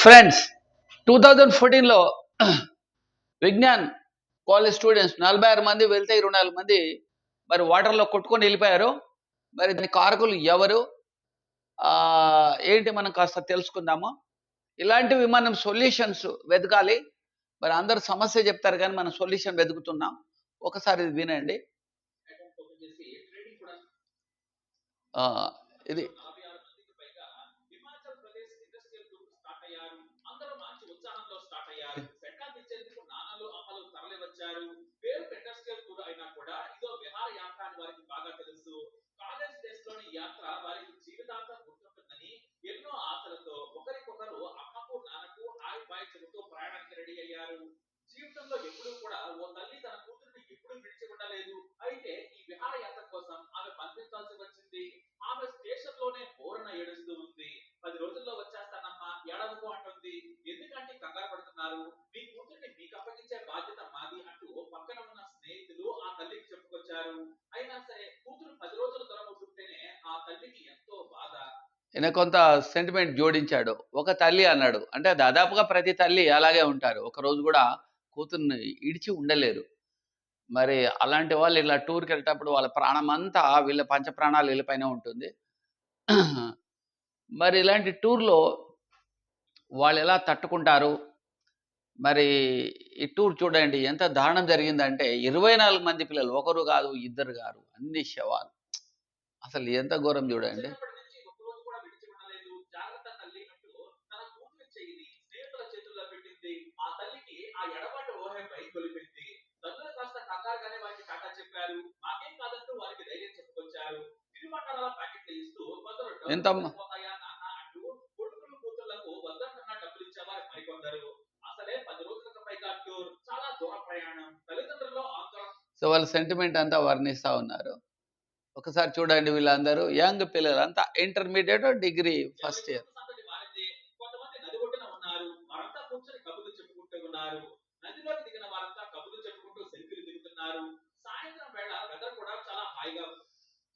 Friends 2014లో Vignan college students 46 మంది వెళ్తే 24 మంది మరి వాటర్లో కొట్టుకొని వెళ్ళిపోయారు. మరి దాని కారకులు ఎవరు, ఏంటి మనం కాస్త తెలుసుకుందాము. ఇలాంటివి మనం సొల్యూషన్స్ వెతకాలి. మరి అందరు సమస్య చెప్తారు కానీ మనం సొల్యూషన్ వెతుకుతున్నాం. ఒకసారి ఇది వినండి. ఇది ఈయన కొంత సెంటిమెంట్ జోడించాడు. ఒక తల్లి అన్నాడు, అంటే దాదాపుగా ప్రతి తల్లి అలాగే ఉంటారు. ఒక రోజు కూడా కూతుర్ని ఇడిచి ఉండలేరు. మరి అలాంటి వాళ్ళు ఇలా టూర్కి వెళ్ళేటప్పుడు వాళ్ళ ప్రాణం అంతా వీళ్ళ పంచ ప్రాణాలు వీళ్ళపైన ఉంటుంది. మరి ఇలాంటి టూర్లో వాళ్ళు ఎలా తట్టుకుంటారు? మరి ఈ టూర్ చూడండి ఎంత దారుణం జరిగిందంటే 24 మంది పిల్లలు, ఒకరు కాదు ఇద్దరు కాదు, అన్ని శవాలు. అసలు ఎంత ఘోరం చూడండి. ఎంత సో వాళ్ళ సెంటిమెంట్ అంతా వర్ణిస్తా ఉన్నారు. ఒకసారి చూడండి, వీళ్ళందరూ యంగ్ పిల్లలు, అంతా ఇంటర్మీడియట్ డిగ్రీ ఫస్ట్ ఇయర్.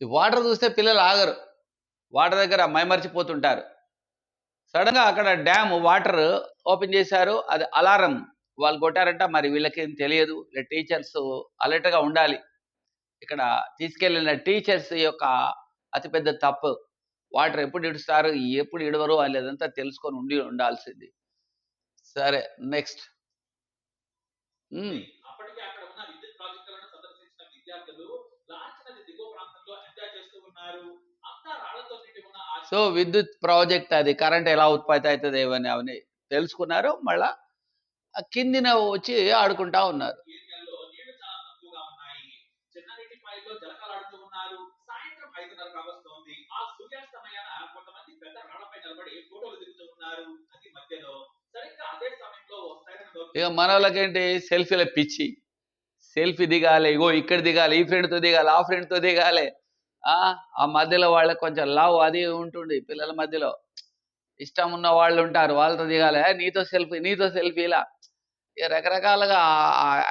ఈ వాటర్ చూస్తే పిల్లలు ఆగరు, వాటర్ దగ్గర మైమర్చిపోతుంటారు. సడన్ గా అక్కడ డ్యామ్ వాటర్ ఓపెన్ చేశారు, అది అలారం వాళ్ళు కొట్టారంట. మరి వీళ్ళకేం తెలియదు, టీచర్స్ అలర్ట్ గా ఉండాలి. ఇక్కడ తీసుకెళ్లిన టీచర్స్ యొక్క అతిపెద్ద తప్పు. వాటర్ ఎప్పుడు ఇడుస్తారు, ఎప్పుడు ఇడవరు వాళ్ళు అదంతా తెలుసుకొని ఉండాల్సింది. సరే, నెక్స్ట్. సో విద్యుత్ ప్రాజెక్ట్, అది కరెంట్ ఎలా ఉత్పత్తి అవుతుంది అవన్నీ తెలుసుకున్నారు. మళ్ళా కిందిన వచ్చి ఆడుకుంటా ఉన్నారు. ఇక మన వాళ్ళకేంటి, సెల్ఫీల పిచ్చి. సెల్ఫీ దిగాలి, ఇగో ఇక్కడ దిగాలి, ఈ ఫ్రెండ్తో దిగాలి, ఆ ఫ్రెండ్తో దిగాలి. ఆ మధ్యలో వాళ్ళకి కొంచెం లవ్ అది ఉంటుంది పిల్లల మధ్యలో. ఇష్టం ఉన్న వాళ్ళు ఉంటారు, వాళ్ళతో దిగాలి, నీతో సెల్ఫీ ఇలా రకరకాలుగా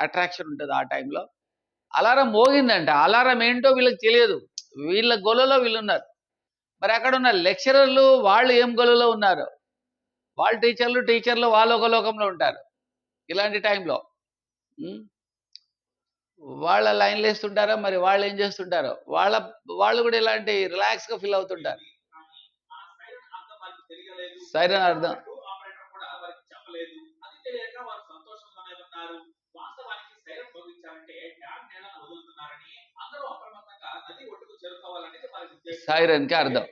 అట్రాక్షన్ ఉంటుంది ఆ టైంలో. అలారం మోగిందంట, అలారం ఏంటో వీళ్ళకి తెలియదు, వీళ్ళ గొలలో వీళ్ళు ఉన్నారు. మరి అక్కడ ఉన్న లెక్చరర్లు వాళ్ళు ఏం గొలలో ఉన్నారు, వాళ్ళ టీచర్లు వాళ్ళు ఒక లోకంలో ఉంటారు. ఇలాంటి టైంలో వాళ్ళ లైన్లు వేస్తుంటారో మరి వాళ్ళు ఏం చేస్తుంటారో, వాళ్ళు కూడా ఇలాంటి రిలాక్స్గా ఫీల్ అవుతుంటారు. సైరన్ అర్థం సైరన్ కి అర్థం,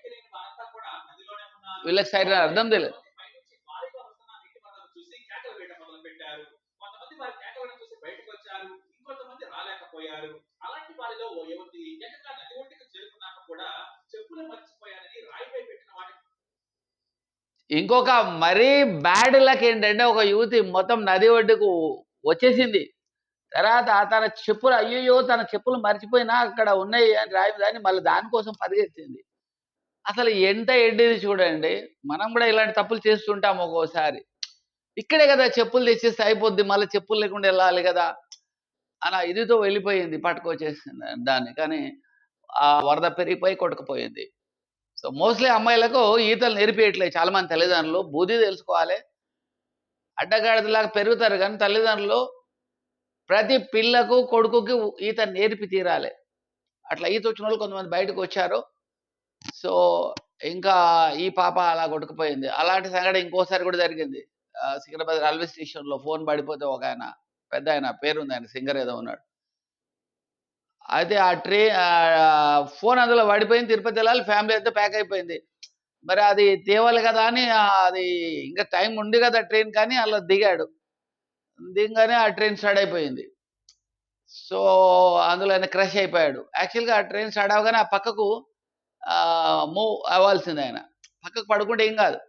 వీళ్ళకి సైరన్ అర్థం తెలియదు. ఇంకొక మరీ బ్యాడ్ లక్ ఏంటంటే, ఒక యువతి మొత్తం నది ఒడ్డుకు వచ్చేసింది. తర్వాత తన చెప్పులు, అయ్యో తన చెప్పులు మర్చిపోయినా అక్కడ ఉన్నాయి అని రాయిందని మళ్ళీ దానికోసం పరిగెత్తింది. అసలు ఎంత ఎడ్డిది చూడండి. మనం కూడా ఇలాంటి తప్పులు చేస్తుంటాం ఒక్కోసారి. ఇక్కడే కదా చెప్పులు తెచ్చేస్తే అయిపోద్ది, మళ్ళీ చెప్పులు లేకుండా వెళ్ళాలి కదా అలా ఇదితో వెళ్ళిపోయింది, పట్టుకొచ్చేసింది దాన్ని. కానీ ఆ వరద పెరిగిపోయి కొట్టుకుపోయింది. సో మోస్ట్లీ అమ్మాయిలకు ఈతలు నేర్పియట్లేదు చాలా మంది తల్లిదండ్రులు. బుద్ధి తెలుసుకోవాలి, అడ్డగాడిదలాగా పెరుగుతారు కానీ తల్లిదండ్రులు ప్రతి పిల్లకు కొడుకుకి ఈత నేర్పి తీరాలి. అట్లా ఈత వచ్చిన వాళ్ళు కొంతమంది బయటకు వచ్చారు. సో ఇంకా ఈ పాప అలా కొట్టుకుపోయింది. అలాంటి సంఘటన ఇంకోసారి కూడా జరిగింది. సికింద్రాబాద్ రైల్వే స్టేషన్లో ఫోన్ పడిపోతే ఒక ఆయన పెద్ద ఆయన పేరుంది, ఆయన సింగర్ ఏదో ఉన్నాడు. అయితే ఆ ఫోన్ అందులో పడిపోయింది. తిరుపతి వెళ్ళాలి, ఫ్యామిలీ అంతా ప్యాక్ అయిపోయింది. మరి అది తేవాలి కదా అని అది ఇంకా టైం ఉంది కదా ట్రైన్, కానీ అలా దిగాడు. దిగగానే ఆ ట్రైన్ స్టార్ట్ అయిపోయింది. సో అందులో ఆయన క్రష్ అయిపోయాడు. యాక్చువల్గా ఆ ట్రైన్ స్టార్ట్ అవగానే ఆ పక్కకు మూవ్ అవ్వాల్సింది ఆయన. పక్కకు పడుకుంటే ఏం కాదు.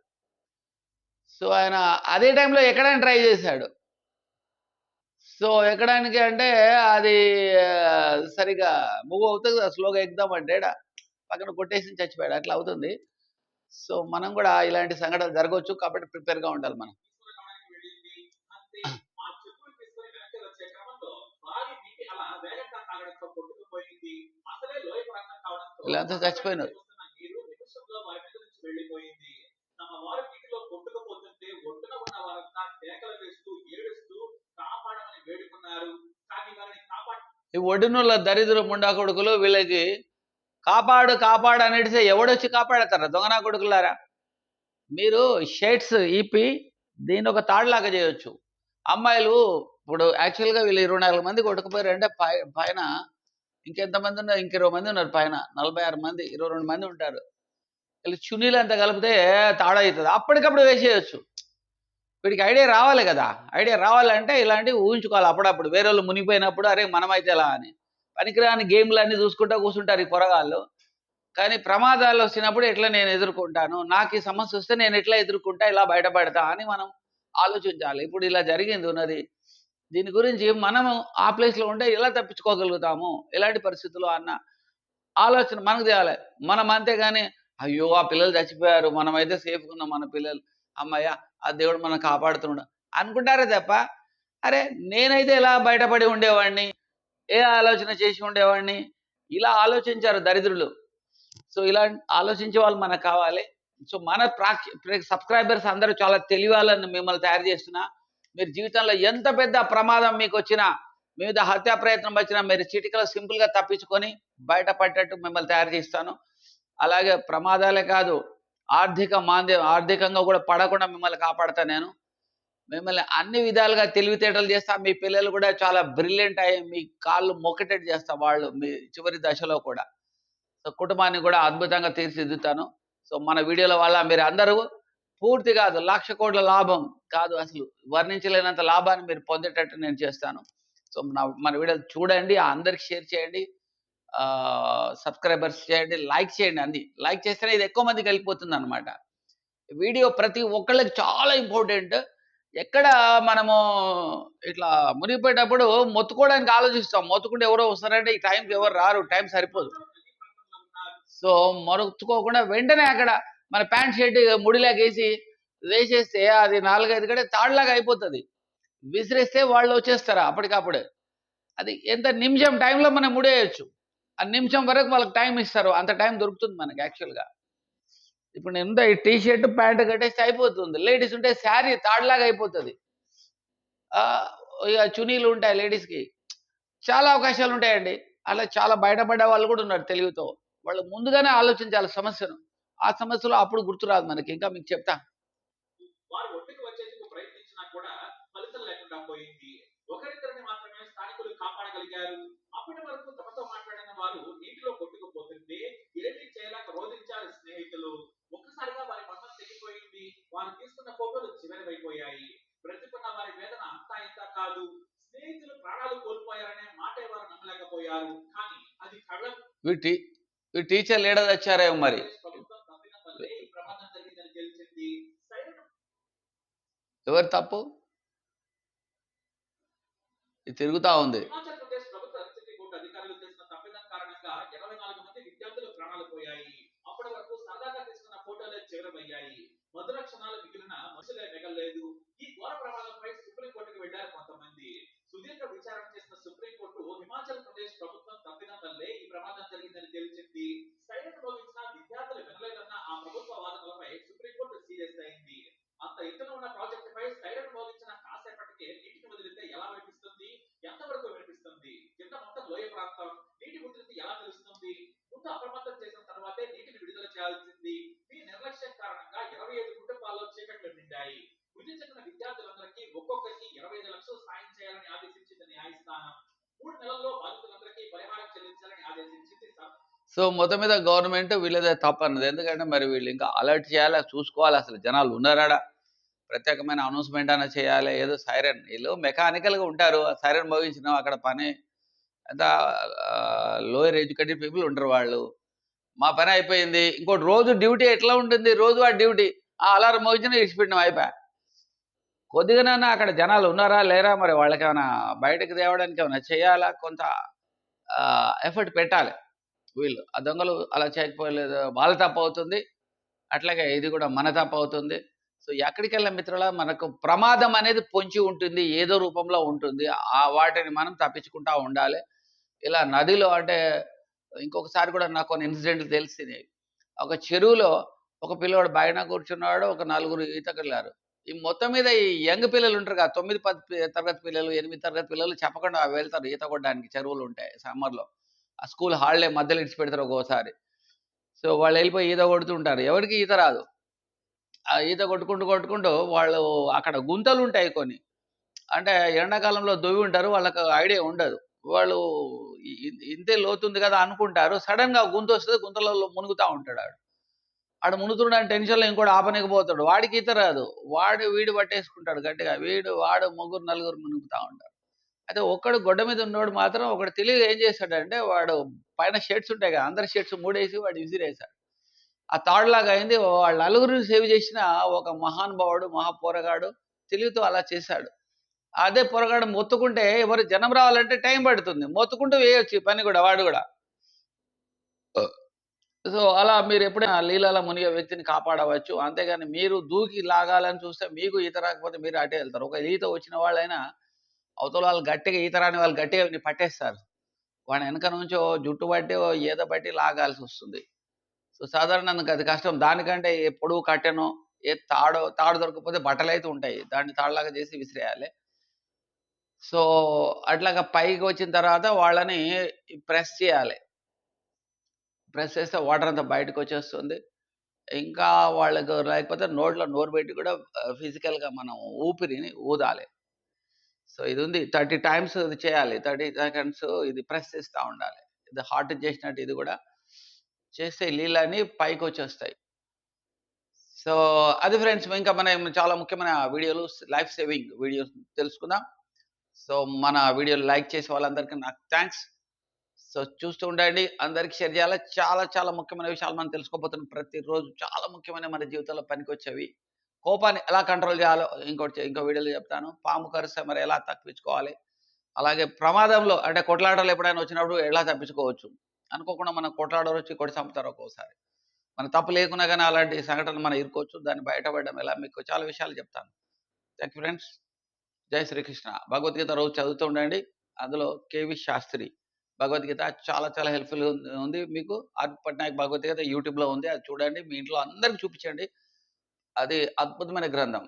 సో ఆయన అదే టైంలో ఎక్కడానికి ట్రై చేశాడు. సో ఎక్కడానికి అంటే అది సరిగా మూవ్ అవుతుంది కదా, స్లోగా ఎక్కుదామంటే పక్కన కొట్టేసి చచ్చిపోయాడు. అట్లా అవుతుంది. సో మనం కూడా ఇలాంటి సంఘటనలు జరగవచ్చు కాబట్టి ప్రిపేర్గా ఉండాలి మనం. వీళ్ళంతా చచ్చిపోయినారు. ఈ ఒడినుల దరిద్ర ముండా కొడుకులు వీళ్ళకి కాపాడు కాపాడు అనేటిసే ఎవడొచ్చి కాపాడతారా దొంగనా కొడుకులారా? మీరు షేడ్స్ ఈపి దీన్ని ఒక తాడులాగా చేయొచ్చు. అమ్మాయిలు ఇప్పుడు యాక్చువల్గా వీళ్ళు 24 మంది కొట్టుకుపోయారు అంటే పైన ఇంకెంతమంది ఉన్నారు? ఇంక 20 మంది ఉన్నారు పైన. 46 మంది, 22 మంది ఉంటారు. వీళ్ళు చున్నీలు అంతా కలిపితే తాడవుతుంది. అప్పటికప్పుడు వేసేయచ్చు. వీడికి ఐడియా రావాలి కదా. ఐడియా రావాలంటే ఇలాంటివి ఊహించుకోవాలి అప్పుడప్పుడు. వేరే వాళ్ళు మునిగిపోయినప్పుడు అరే మనమైతే ఎలా అని. పనికిరాని గేమ్లు అన్నీ చూసుకుంటూ కూర్చుంటారు ఈ పొరగాళ్ళు. కానీ ప్రమాదాలు వచ్చినప్పుడు ఎట్లా నేను ఎదుర్కొంటాను, నాకు ఈ సమస్య వస్తే నేను ఎట్లా ఎదుర్కొంటా, ఇలా బయటపడతా అని మనం ఆలోచించాలి. ఇప్పుడు ఇలా జరిగింది ఉన్నది. దీని గురించి మనము ఆ ప్లేస్లో ఉంటే ఎలా తప్పించుకోగలుగుతాము, ఎలాంటి పరిస్థితుల్లో అన్న ఆలోచన మనకు తేవాలి. మనం అంతేగాని అయ్యో ఆ పిల్లలు చచ్చిపోయారు, మనమైతే సేఫ్గా ఉన్నాం, మన పిల్లలు అమ్మయ్య ఆ దేవుడు మనం కాపాడుతున్నాడు అనుకుంటారే తప్ప అరే నేనైతే ఎలా బయటపడి ఉండేవాడిని, ఏ ఆలోచన చేసి ఉండేవాడిని, ఇలా ఆలోచించారు దరిద్రులు. సో ఇలా ఆలోచించే వాళ్ళు మనకు కావాలి. సో మన సబ్స్క్రైబర్స్ అందరూ చాలా తెలియాలని మిమ్మల్ని తయారు చేస్తున్నా. మీరు జీవితంలో ఎంత పెద్ద ప్రమాదం మీకు వచ్చినా, మీద హత్యా ప్రయత్నం వచ్చినా మీరు చిటికలో సింపుల్గా తప్పించుకొని బయటపడ్డట్టు మిమ్మల్ని తయారు చేస్తాను. అలాగే ప్రమాదాలే కాదు, ఆర్థికంగా కూడా పడకుండా మిమ్మల్ని కాపాడతా నేను. మిమ్మల్ని అన్ని విధాలుగా తెలివితేటలు చేస్తా. మీ పిల్లలు కూడా చాలా బ్రిలియంట్ అయ్యి మీ కాళ్ళు మొక్కటెట్టు చేస్తా వాళ్ళు మీ చివరి దశలో కూడా. సో కుటుంబాన్ని కూడా అద్భుతంగా తీర్చిదిద్దుతాను. సో మన వీడియోల వల్ల మీరు అందరూ పూర్తి కాదు 1,00,000 కోట్ల లాభం కాదు, అసలు వర్ణించలేనంత లాభాన్ని మీరు పొందేటట్టు నేను చేస్తాను. సో మన వీడియోలు చూడండి, అందరికి షేర్ చేయండి, సబ్స్క్రైబర్స్ చేయండి, లైక్ చేయండి. అన్ని లైక్ చేస్తేనే ఇది ఎక్కువ మందికి వెళ్ళిపోతుంది అనమాట. వీడియో ప్రతి ఒక్కళ్ళకి చాలా ఇంపార్టెంట్. ఎక్కడ మనము ఇట్లా మునిగిపోయేటప్పుడు మొత్తుకోవడానికి ఆలోచిస్తాం. మొత్తుకుంటే ఎవరో వస్తారంటే ఈ టైంకి ఎవరు రారు, టైం సరిపోదు. సో మొత్తుకోకుండా వెంటనే అక్కడ మన ప్యాంట్ షర్ట్ ముడిలాగేసి వేసేస్తే అది 4-5 గంటల తాడులాగా అయిపోతుంది. విసిరేస్తే వాళ్ళు వచ్చేస్తారు అప్పటికప్పుడే. అది ఎంత నిమిషం టైంలో మనం ముడేయచ్చు. ఆ నిమిషం వరకు వాళ్ళకి టైం ఇస్తారు. అంత టైం దొరుకుతుంది మనకి యాక్చువల్గా. ఇప్పుడు నేను ఈ టీ షర్ట్ ప్యాంట్ కట్టేస్తే అయిపోతుంది. లేడీస్ ఉంటే శారీ తాడులాగా అయిపోతుంది. ఇక చున్నీలు ఉంటాయి లేడీస్కి. చాలా అవకాశాలు ఉంటాయండి. అలా చాలా బయటపడ్డ వాళ్ళు కూడా ఉన్నారు తెలివితో. వాళ్ళు ముందుగానే ఆలోచించాలి సమస్యను. ఆ సమస్యలో అప్పుడు గుర్తురాదు మనకి. ఇంకా మీకు చెప్తా. వారు ఒడ్డుకు వచ్చేందుకు ప్రయత్నించినా కూడా ఫలితం లేకుండా పోయింది. ఒకరిద్దరిని మాత్రమే స్థానికులు కాపాడగలిగారు. అప్పటి వరకు తమతో మాట్లాడిన వారు నీటిలో కొట్టుకుపోతుంటే ఏమీ చేయలేక రోధించారు స్నేహితులు. ఒక్కసారిగా వారి మతం తెగిపోయింది. వారు తీసుకున్న ఫోటోలు చివరివైపోయాయి. బ్రతికున్న వారి వేదన అంతా ఇంత కాదు. స్నేహితులు ప్రాణాలు కోల్పోయారనే మాటే వారు నమ్మలేకపోయారు. కానీ అది కళ్ళ టీచర్లు ఏడ తెచ్చారేమో మరి. ఎవరు తప్పు? ఇది తిరుగుతా ఉంది. అధికారులు చేసిన తప్పిదం కారణంగా 24 మంది విద్యార్థులు ప్రాణాలు పోయాయి. అప్పటి వరకు సరదాగా తీసుకున్న ఫోటోలే చివరమయ్యాయి. మధుర క్షణాలు మిగిలిన మనుషులే మిగలలేదు. ఈ ఘోర ప్రమాదంపై సుప్రీంకోర్టుకు వెళ్లారు కొంతమంది. సుదీర్ఘ విచారణ చేసిన సుప్రీంకోర్టు హిమాచల్ ప్రదేశ్ ప్రభుత్వం తప్పిదం వల్లే ఈ ప్రమాదం జరిగిందని తేల్చింది. సైరన్ మోగించిన విద్యార్థులు వినలేదన్న ఆ ప్రభుత్వ వాదనలపై సుప్రీంకోర్టు సీరియస్ అయింది. అంత ఎత్తున ఉన్న ప్రాజెక్టుపై సైరన్ మోగించిన మృతి చెందిన విద్యార్థులందరికీ ఒక్కొక్కరికి 25 లక్షలు సాయం చేయాలని ఆదేశించింది న్యాయస్థానం. 3 నెలల్లో బాధితులందరికీ పరిహారం చెల్లించాలని ఆదేశించింది. సో మొత్తం మీద గవర్నమెంట్ వీళ్ళదే తప్పన్నది. ఎందుకంటే మరి వీళ్ళు ఇంకా అలర్ట్ చేయాలి, చూసుకోవాలి అసలు జనాలు ఉన్నారాడ, ప్రత్యేకమైన అనౌన్స్మెంట్ అన్న చేయాలి. ఏదో సైరన్ వీళ్ళు మెకానికల్గా ఉంటారు, సైరన్ మోగించినాం అక్కడ పని అంత లోయర్ ఎడ్యుకేటెడ్ పీపుల్ ఉంటారు వాళ్ళు. మా పని అయిపోయింది. ఇంకోటి రోజు డ్యూటీ ఎట్లా ఉంటుంది, రోజు ఆ డ్యూటీ ఆ అలారం మోగించిన విడిచిపెట్టినాం అయిపోయా. కొద్దిగానన్నా అక్కడ జనాలు ఉన్నారా లేరా, మరి వాళ్ళకి ఏమైనా బయటకు తేవడానికి ఏమైనా చేయాలా, కొంత ఎఫర్ట్ పెట్టాలి వీళ్ళు. ఆ దొంగలు అలా చేయకపోలేదు, వాళ్ళ తప్పు అవుతుంది, అట్లాగే ఇది కూడా మన తప్పు అవుతుంది. సో ఎక్కడికెళ్ళిన మిత్రులా మనకు ప్రమాదం అనేది పొంచి ఉంటుంది, ఏదో రూపంలో ఉంటుంది. ఆ వాటిని మనం తప్పించుకుంటా ఉండాలి. ఇలా నదిలో అంటే ఇంకొకసారి కూడా నాకు కొన్ని ఇన్సిడెంట్లు తెలిసినాయి. ఒక చెరువులో ఒక పిల్లోడు బయట కూర్చున్నాడు, ఒక నలుగురు ఈతకెళ్ళారు. ఈ మొత్తం మీద ఈ యంగ్ పిల్లలు ఉంటారు కదా, 9, 10 తరగతి పిల్లలు, 8 తరగతి పిల్లలు చెప్పకుండా వెళ్తారు ఈత కొట్టడానికి, చెరువులు ఉంటాయి సమ్మర్‌లో. ఆ స్కూల్ హాలిడే మధ్యలో ఇడిచిపెడతారు ఒక్కోసారి. సో వాళ్ళు వెళ్ళిపోయి ఈత కొడుతుంటారు. ఎవరికీ ఈత రాదు. ఆ ఈత కొట్టుకుంటూ వాళ్ళు అక్కడ గుంతలు ఉంటాయి కొన్ని. అంటే ఎండాకాలంలో దొవ్వి ఉంటారు, వాళ్ళకి ఐడియా ఉండదు. వాళ్ళు ఇంతే లోతుంది కదా అనుకుంటారు. సడెన్‌గా గుంతొస్తది, గుంతలలో మునుగుతా ఉంటాడు ఆడు. ఆడు మునుగుతున్నాడని టెన్షన్‌లో ఇంకోడు ఆపనీకపోతాడు. వాడికి ఈత రాదు. వీడు పట్టేసుకుంటాడు గట్టిగా. వాడు ముగ్గురు, నలుగురు మునుగుతా ఉంటారు. అయితే ఒక్కడు గొడ్డ మీద ఉన్నోడు మాత్రం ఒకడు తెలియక ఏం చేశాడంటే, వాడు పైన షర్ట్స్ ఉంటాయి కదా, అందరి షర్ట్స్ మూడేసి వాడు విసిరేసాడు. ఆ తాడులాగా అయింది. వాళ్ళ నలుగురిని సేవ్ చేసిన ఒక మహానుభావుడు, మహాపోరగాడు తెలివితో అలా చేశాడు. అదే పొరగాడు మొత్తుకుంటే ఎవరు జనం రావాలంటే టైం పడుతుంది. మొత్తుకుంటూ వేయొచ్చు ఈ పని కూడా వాడు కూడా. సో అలా మీరు ఎప్పుడైనా నీళ్ళలో మునిగే వ్యక్తిని కాపాడవచ్చు. అంతేగాని మీరు దూకి లాగాలని చూస్తే మీకు ఈత రాకపోతే మీరు అటే వెళ్తారు. ఒక ఈత వచ్చిన వాళ్ళైనా అవతల వాళ్ళు గట్టిగా ఈత రాని వాళ్ళు గట్టిగా పట్టేస్తారు. వాడి వెనక నుంచో జుట్టు బట్టి ఈత బట్టి లాగాల్సి వస్తుంది. సో సాధారణంగా అది కష్టం. దానికంటే ఏ పొడువు కట్టెనో, ఏ తాడు దొరకకపోతే బట్టలైతే ఉంటాయి, దాన్ని తాడులాగా చేసి విసిరేయాలి. సో అట్లాగా పైకి వచ్చిన తర్వాత వాళ్ళని ప్రెస్ చేయాలి. ప్రెస్ చేస్తే వాటర్ అంతా బయటకు వచ్చేస్తుంది. ఇంకా వాళ్ళకు లేకపోతే నోట్లో నోరు పెట్టి కూడా ఫిజికల్‌గా మనం ఊపిరిని ఊదాలి. సో ఇది ఉంది. 30 టైమ్స్ ఇది చేయాలి. 30 సెకండ్స్ ఇది ప్రెస్ చేస్తా ఉండాలి. ఇది హార్ట్ చేసినట్టు ఇది కూడా చేస్తే నీళ్ళన్నీ పైకొచ్చేస్తాయి. సో అది ఫ్రెండ్స్. ఇంకా మనం చాలా ముఖ్యమైన వీడియోలు, లైఫ్ సేవింగ్ వీడియోస్ తెలుసుకుందాం. సో మన వీడియోలు లైక్ చేసే వాళ్ళందరికీ నాకు థాంక్స్. సో చూస్తూ ఉండండి. అందరికి షేర్ చేయాలి. చాలా చాలా ముఖ్యమైన విషయాలు మనం తెలుసుకోబోతున్నాం ప్రతిరోజు. చాలా ముఖ్యమైన మన జీవితంలో పనికొచ్చేవి. కోపాన్ని ఎలా కంట్రోల్ చేయాలో ఇంకో వీడియోలో చెప్తాను. పాము కరిస్తే మరి ఎలా తప్పించుకోవాలి, అలాగే ప్రమాదంలో అంటే కొట్లాటలు ఎప్పుడైనా వచ్చినప్పుడు ఎలా తప్పించుకోవచ్చు. అనుకోకుండా మన కొట్లాటలు వచ్చి కొట్టి చంపుతారు ఒక్కోసారి. మన తప్పు లేకున్నా గానీ అలాంటి సంఘటనలు మనం ఇరుక్కోవచ్చు. దాన్ని బయటపడడం ఎలా, మీకు చాలా విషయాలు చెప్తాను. Thank you friends. జై శ్రీకృష్ణ. భగవద్గీత రోజు చదువుతూ ఉండండి. అందులో కేవి శాస్త్రి భగవద్గీత చాలా చాలా హెల్ప్‌ఫుల్ ఉంది మీకు. ఆర్‌పి పట్నాయక్ భగవద్గీత యూట్యూబ్‌లో ఉంది. అది చూడండి. మీ ఇంట్లో అందరికి చూపించండి. అది అద్భుతమైన గ్రంథం.